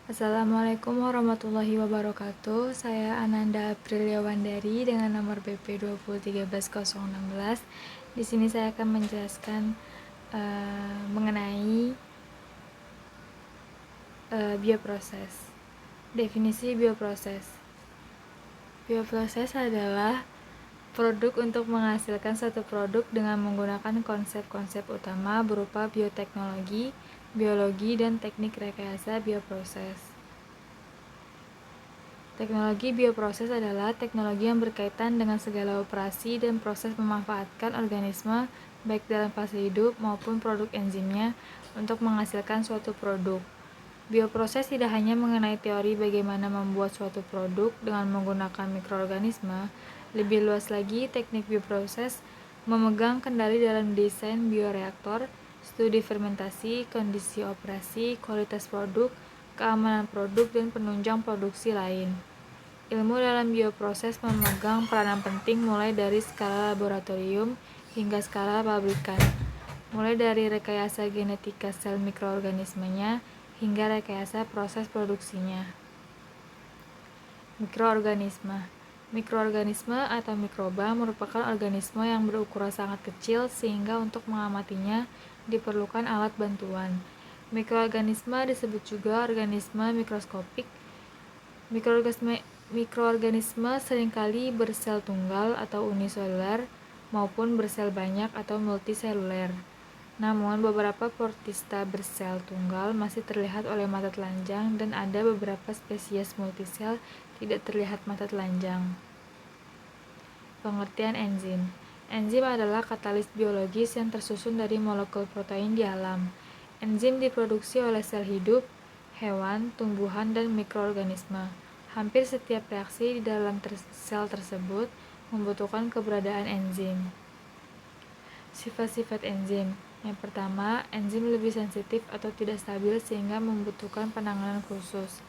Assalamualaikum warahmatullahi wabarakatuh. Saya Ananda Aprilia Wandari dengan nomor BP 2013016. Di sini saya akan menjelaskan mengenai bioproses. Definisi bioproses. Bioproses adalah produk untuk menghasilkan satu produk dengan menggunakan konsep-konsep utama berupa bioteknologi, biologi, dan teknik rekayasa bioproses. Teknologi bioproses adalah teknologi yang berkaitan dengan segala operasi dan proses memanfaatkan organisme baik dalam fase hidup maupun produk enzimnya untuk menghasilkan suatu produk. Bioproses tidak hanya mengenai teori bagaimana membuat suatu produk dengan menggunakan mikroorganisme, lebih luas lagi teknik bioproses memegang kendali dalam desain bioreaktor, studi fermentasi, kondisi operasi, kualitas produk, keamanan produk, dan penunjang produksi lain. Ilmu dalam bioproses memegang peranan penting mulai dari skala laboratorium hingga skala pabrikan, mulai dari rekayasa genetika sel mikroorganismenya hingga rekayasa proses produksinya. Mikroorganisme. Mikroorganisme atau mikroba merupakan organisme yang berukuran sangat kecil sehingga untuk mengamatinya diperlukan alat bantuan. Mikroorganisme disebut juga organisme mikroskopik. Mikroorganisme seringkali bersel tunggal atau uniseluler maupun bersel banyak atau multiseluler. Namun, beberapa protista bersel tunggal masih terlihat oleh mata telanjang dan ada beberapa spesies multisel tidak terlihat mata telanjang. Pengertian enzim. Enzim adalah katalis biologis yang tersusun dari molekul protein di alam. Enzim diproduksi oleh sel hidup, hewan, tumbuhan, dan mikroorganisme. Hampir setiap reaksi di dalam sel tersebut membutuhkan keberadaan enzim. Sifat-sifat enzim. Yang pertama, enzim lebih sensitif atau tidak stabil sehingga membutuhkan penanganan khusus.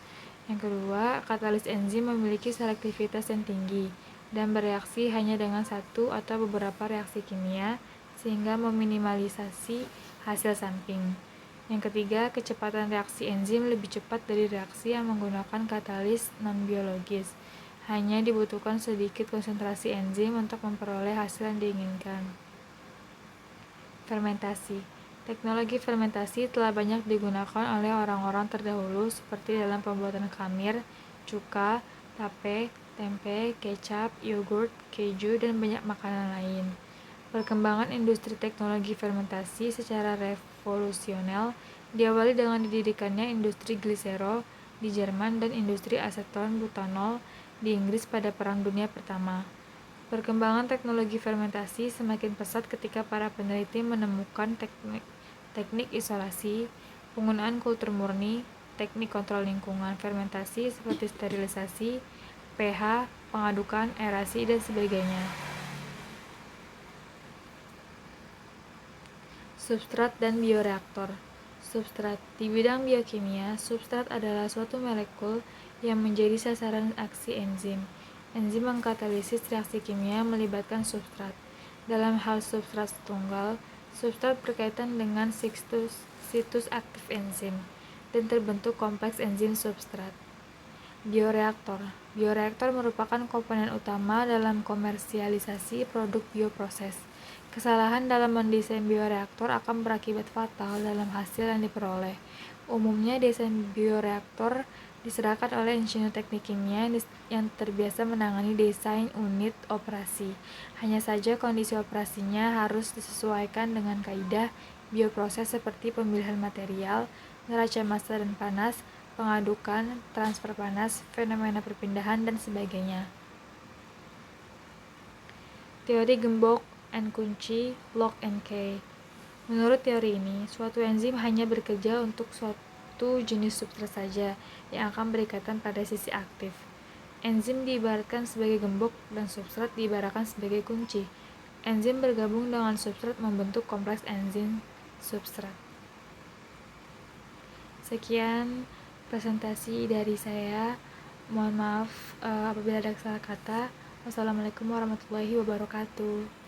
Yang kedua, katalis enzim memiliki selektivitas yang tinggi dan bereaksi hanya dengan satu atau beberapa reaksi kimia sehingga meminimalisasi hasil samping. Yang ketiga, kecepatan reaksi enzim lebih cepat dari reaksi yang menggunakan katalis non-biologis. Hanya dibutuhkan sedikit konsentrasi enzim untuk memperoleh hasil yang diinginkan. Fermentasi. Teknologi fermentasi telah banyak digunakan oleh orang-orang terdahulu seperti dalam pembuatan khamir, cuka, tape, tempe, kecap, yogurt, keju, dan banyak makanan lain. Perkembangan industri teknologi fermentasi secara revolusional diawali dengan didirikannya industri glisero di Jerman dan industri aseton butanol di Inggris pada Perang Dunia Pertama. Perkembangan teknologi fermentasi semakin pesat ketika para peneliti menemukan teknik isolasi, penggunaan kultur murni, teknik kontrol lingkungan fermentasi seperti sterilisasi, pH, pengadukan, aerasi, dan sebagainya. Substrat dan bioreaktor. Substrat. Di bidang biokimia, substrat adalah suatu molekul yang menjadi sasaran aksi enzim. Enzim mengkatalisis reaksi kimia melibatkan substrat. Dalam hal substrat tunggal, substrat berkaitan dengan situs aktif enzim dan terbentuk kompleks enzim substrat. Bioreaktor. Bioreaktor merupakan komponen utama dalam komersialisasi produk bioproses. Kesalahan dalam mendesain bioreaktor akan berakibat fatal dalam hasil yang diperoleh. Umumnya, desain bioreaktor diserahkan oleh insinyur teknik kimia yang terbiasa menangani desain unit operasi. Hanya saja kondisi operasinya harus disesuaikan dengan kaidah bioproses seperti pemilihan material, neraca massa dan panas, pengadukan, transfer panas, fenomena perpindahan, dan sebagainya. Teori gembok and kunci, lock and key. Menurut teori ini, suatu enzim hanya bekerja untuk suatu jenis substrat saja yang akan berikatan pada sisi aktif. Enzim diibaratkan sebagai gembok dan substrat diibaratkan sebagai kunci. Enzim bergabung dengan substrat membentuk kompleks enzim substrat. Sekian presentasi dari saya. Mohon maaf apabila ada salah kata. Wassalamualaikum warahmatullahi wabarakatuh.